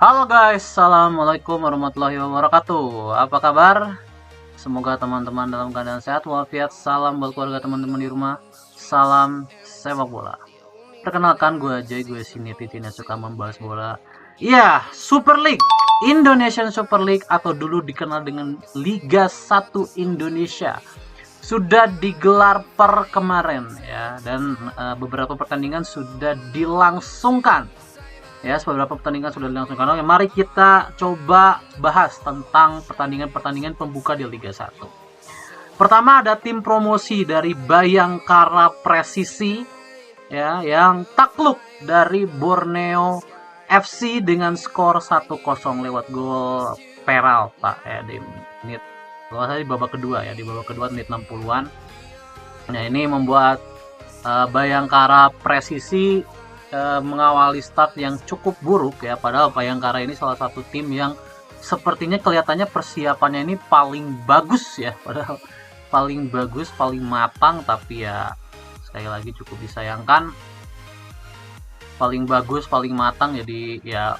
Halo guys, assalamualaikum warahmatullahi wabarakatuh. Apa kabar? Semoga teman-teman dalam keadaan sehat walafiat. Salam buat keluarga teman-teman di rumah. Salam sepak bola. Perkenalkan gue Jay, gue sini Titin yang suka membahas bola. Iya, Super League, Indonesian Super League atau dulu dikenal dengan Liga 1 Indonesia sudah digelar per kemarin ya, dan beberapa pertandingan sudah dilangsungkan. Ya, beberapa pertandingan sudah dilangsungkan. Oke, mari kita coba bahas tentang pertandingan-pertandingan pembuka di Liga 1. Pertama ada tim promosi dari Bayangkara Presisi ya, yang takluk dari Borneo FC dengan skor 1-0 lewat gol Peralta ya di menit di babak kedua ya, di babak kedua menit 60-an. Nah, ini membuat Bayangkara Presisi mengawali start yang cukup buruk ya, padahal Bayangkara ini salah satu tim yang sepertinya kelihatannya persiapannya ini paling bagus ya, padahal paling bagus, paling matang, tapi ya sekali lagi cukup disayangkan, paling bagus, paling matang, jadi ya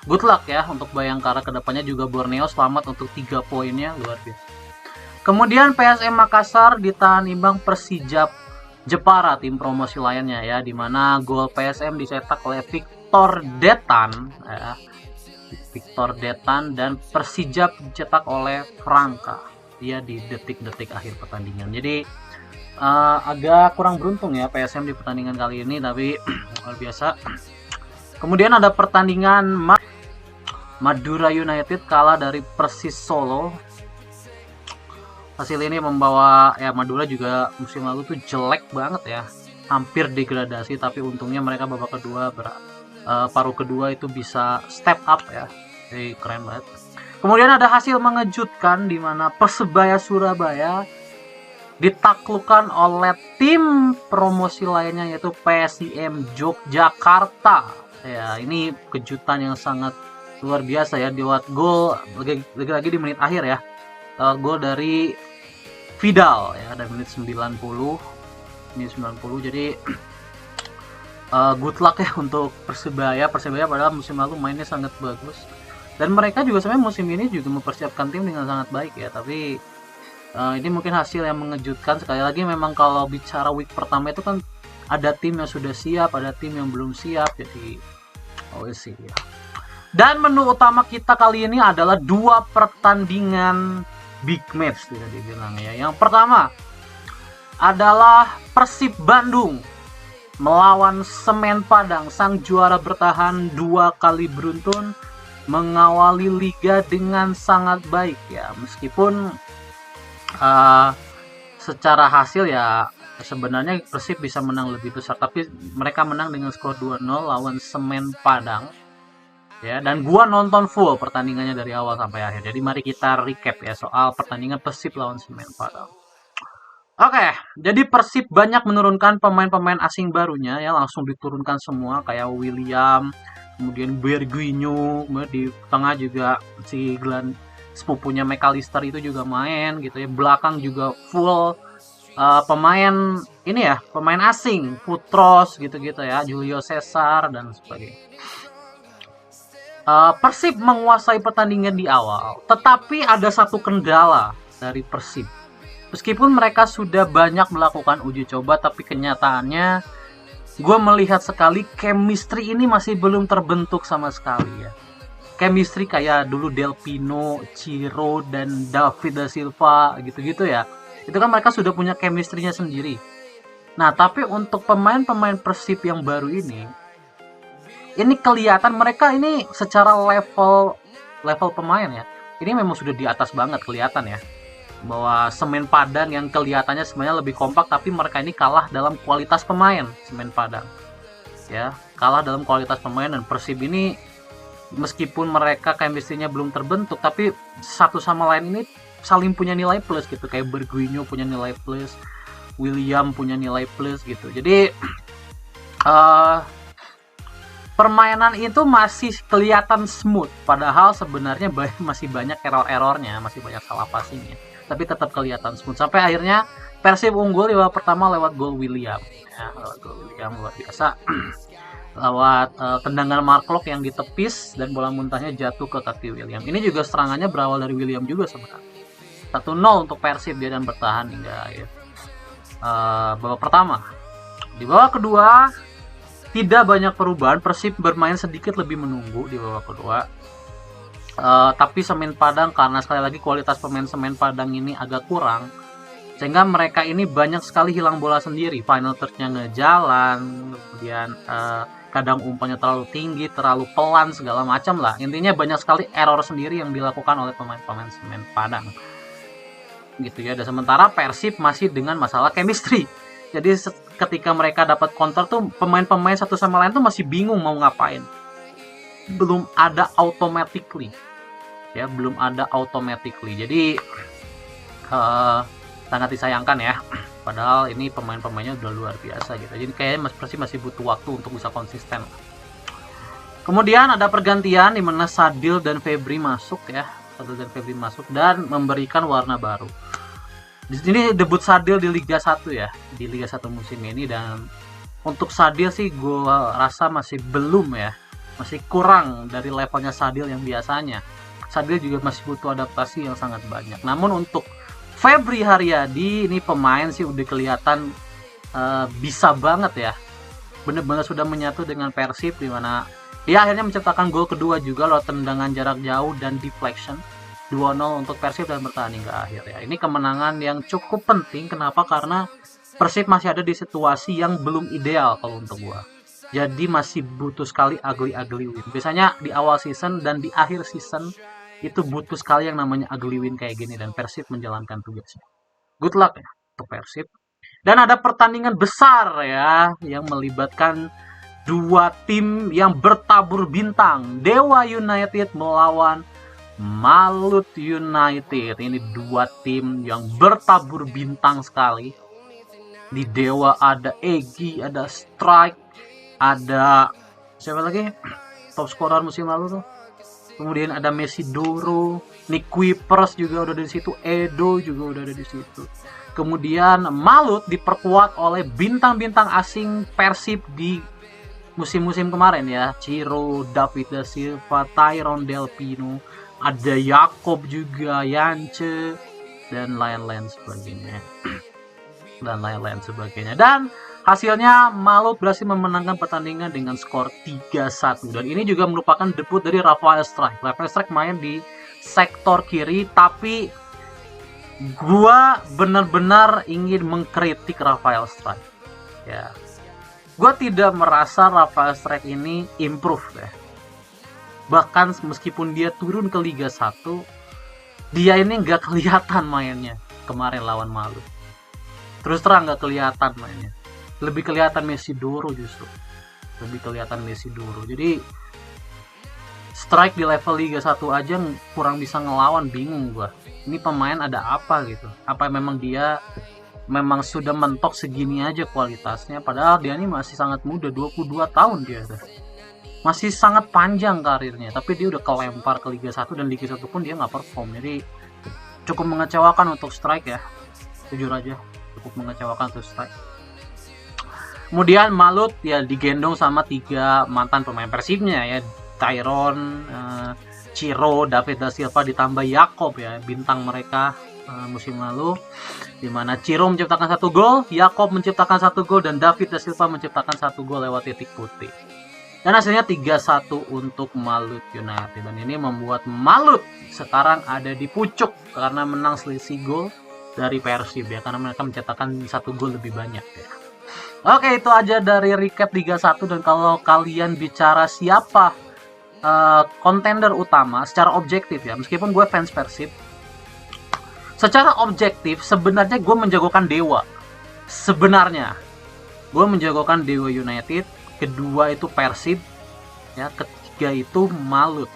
good luck ya untuk Bayangkara kedepannya. Juga Borneo selamat untuk 3 poinnya, luar biasa. Kemudian PSM Makassar ditahan imbang Persijap Jepara, tim promosi lainnya ya, dimana gol PSM dicetak oleh Victor Detan ya, Victor Detan, dan Persijap dicetak oleh Franka dia di detik-detik akhir pertandingan. Jadi agak kurang beruntung ya PSM di pertandingan kali ini, tapi luar biasa. Kemudian ada pertandingan Madura United kalah dari Persis Solo. Hasil ini membawa ya, Madura juga musim lalu tuh jelek banget ya, hampir degradasi, tapi untungnya mereka babak kedua paruh kedua itu bisa step up ya. Jadi keren banget. Kemudian ada hasil mengejutkan di mana Persebaya Surabaya ditaklukkan oleh tim promosi lainnya yaitu PSIM Yogyakarta. Ya, ini kejutan yang sangat luar biasa ya, lewat gol lagi-lagi di menit akhir ya. Gol dari Vidal ya, ada menit 90. Jadi good luck ya untuk Persebaya padahal musim lalu mainnya sangat bagus, dan mereka juga sebenarnya musim ini juga mempersiapkan tim dengan sangat baik ya, tapi ini mungkin hasil yang mengejutkan. Sekali lagi memang kalau bicara week pertama itu kan ada tim yang sudah siap, ada tim yang belum siap, jadi sih ya. Dan menu utama kita kali ini adalah 2 pertandingan big match bisa dibilang ya. Yang pertama adalah Persib Bandung melawan Semen Padang, sang juara bertahan 2 kali beruntun, mengawali liga dengan sangat baik ya, meskipun secara hasil ya sebenarnya Persib bisa menang lebih besar, tapi mereka menang dengan skor 2-0 lawan Semen Padang ya, dan gua nonton full pertandingannya dari awal sampai akhir. Jadi mari kita recap ya soal pertandingan Persib lawan Semen Padang. Oke, jadi Persib banyak menurunkan pemain-pemain asing barunya ya, langsung diturunkan semua kayak William, kemudian Berguinho, di tengah juga si Glenn sepupunya McAllister itu juga main gitu ya. Belakang juga full pemain ini ya, pemain asing, Putros gitu-gitu ya, Julio Cesar dan sebagainya. Persib menguasai pertandingan di awal, tetapi ada satu kendala dari Persib. Meskipun mereka sudah banyak melakukan uji coba, tapi kenyataannya gue melihat sekali chemistry ini masih belum terbentuk sama sekali ya. Chemistry kayak dulu Del Pino, Ciro, dan David da Silva gitu-gitu ya. Itu kan mereka sudah punya chemistry-nya sendiri. Nah, tapi untuk pemain-pemain Persib yang baru ini kelihatan mereka ini secara level pemain ya, ini memang sudah di atas banget, kelihatan ya, bahwa Semen Padang yang kelihatannya sebenarnya lebih kompak, tapi mereka ini kalah dalam kualitas pemain. Semen Padang ya kalah dalam kualitas pemain, dan Persib ini meskipun mereka chemistry-nya belum terbentuk, tapi satu sama lain ini saling punya nilai plus gitu, kayak Berguinho punya nilai plus, William punya nilai plus gitu. Jadi permainan itu masih kelihatan smooth, padahal sebenarnya masih banyak error-errornya, masih banyak salah passingnya, tapi tetap kelihatan smooth. Sampai akhirnya Persib unggul di babak pertama lewat gol William ya, lewat gol William luar biasa. lewat tendangan Mark Locke yang ditepis dan bola muntahnya jatuh ke kaki William. Ini juga serangannya berawal dari William juga sebenarnya. 1-0 untuk Persib dia dan bertahan hingga akhir babak pertama. Di babak kedua tidak banyak perubahan, Persib bermain sedikit lebih menunggu di babak kedua. Tapi Semen Padang, karena sekali lagi kualitas pemain Semen Padang ini agak kurang, sehingga mereka ini banyak sekali hilang bola sendiri. Final touch-nya ngejalan, kemudian kadang umpannya terlalu tinggi, terlalu pelan, segala macam lah. Intinya banyak sekali error sendiri yang dilakukan oleh pemain-pemain Semen Padang. Gitu ya. Dan sementara Persib masih dengan masalah chemistry. Jadi ketika mereka dapat counter tuh pemain-pemain satu sama lain tuh masih bingung mau ngapain. Belum ada automatically. Ya, belum ada automatically. Jadi sangat disayangkan ya. Padahal ini pemain-pemainnya udah luar biasa gitu. Jadi kayaknya Persib masih butuh waktu untuk bisa konsisten. Kemudian ada pergantian di mana Sadil dan Febri masuk ya. Sadil dan Febri masuk dan memberikan warna baru. Di sini debut Sadil di Liga 1 ya. Di Liga 1 musim ini, dan untuk Sadil sih gue rasa masih belum ya. Masih kurang dari levelnya Sadil yang biasanya. Sadil juga masih butuh adaptasi yang sangat banyak. Namun untuk Febri Haryadi ini pemain sih udah kelihatan bisa banget ya, bener-bener sudah menyatu dengan Persib, di mana dia akhirnya menciptakan gol kedua juga lewat tendangan jarak jauh dan deflection. 2-0 untuk Persib dan bertahan hingga akhir ya. Ini kemenangan yang cukup penting. Kenapa? Karena Persib masih ada di situasi yang belum ideal kalau untuk gua. Jadi masih butuh sekali ugly win. Biasanya di awal season dan di akhir season itu butuh sekali yang namanya ugly win kayak gini, dan Persib menjalankan tugasnya. Good luck ya untuk Persib. Dan ada pertandingan besar ya yang melibatkan dua tim yang bertabur bintang. Dewa United melawan Malut United. Ini dua tim yang bertabur bintang sekali. Di Dewa ada Egy, ada Strike, ada siapa lagi? Top scorer musim lalu tuh. Kemudian ada Messi Doro, Nick Kuipers juga udah di situ, Edo juga udah ada di situ. Kemudian Malut diperkuat oleh bintang-bintang asing Persib di musim-musim kemarin ya, Ciro, David da Silva, Tyrone Del Pino, ada Jakob juga, Yance, dan lain-lain sebagainya. Dan hasilnya Malut berhasil memenangkan pertandingan dengan skor 3-1. Dan ini juga merupakan debut dari Rafael Strike. Rafael Strike main di sektor kiri, tapi gua benar-benar ingin mengkritik Rafael Strike. Ya. Gua tidak merasa Rafael Strike ini improve ya. Bahkan meskipun dia turun ke Liga 1, dia ini nggak kelihatan mainnya kemarin lawan Malut. Terus terang nggak kelihatan mainnya. Lebih kelihatan Messi Doro justru. Jadi Strike di level Liga 1 aja kurang bisa ngelawan, bingung gua. Ini pemain ada apa gitu? Apa memang dia memang sudah mentok segini aja kualitasnya, padahal dia ini masih sangat muda, 22 tahun dia. Masih sangat panjang karirnya, tapi dia udah kelempar ke Liga 1, dan Liga 1 pun dia nggak perform. Jadi cukup mengecewakan untuk Strike ya. Jujur aja, cukup mengecewakan untuk Strike. Kemudian Malut ya digendong sama 3 mantan pemain Persibnya ya, Tyrone, Ciro, David da Silva, ditambah Jakob ya, bintang mereka musim lalu, dimana Ciro menciptakan 1 gol, Jakob menciptakan 1 gol, dan David da Silva menciptakan 1 gol lewat titik putih. Dan hasilnya 3-1 untuk Malut United, dan ini membuat Malut sekarang ada di pucuk karena menang selisih gol dari Persib ya, karena mereka mencetakkan 1 gol lebih banyak ya. Oke, itu aja dari recap Liga 1. Dan kalau kalian bicara siapa kontender utama secara objektif ya, meskipun gue fans Persib, secara objektif sebenarnya gue menjagokan Dewa. Sebenarnya gue menjagokan Dewa United, kedua itu Persib ya, ketiga itu Malut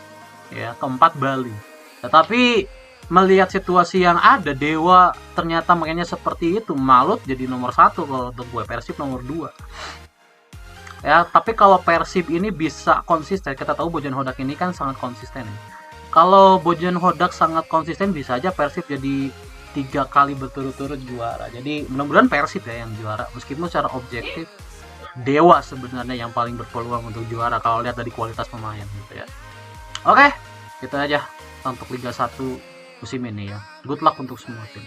ya, keempat Bali. Tetapi melihat situasi yang ada, Dewa ternyata mainnya seperti itu, Malut jadi nomor 1 kalau untuk gue, Persib nomor 2 ya. Tapi kalau Persib ini bisa konsisten, kita tahu Bojan Hodak ini kan sangat konsisten ya. Kalau Bojan Hodak sangat konsisten, bisa aja Persib jadi 3 kali berturut-turut juara. Jadi mudah-mudahan Persib ya yang juara, meskipun secara objektif dewa sebenarnya yang paling berpeluang untuk juara kalau lihat dari kualitas pemain gitu ya. Oke, itu aja untuk Liga 1 musim ini ya. Good luck untuk semua tim.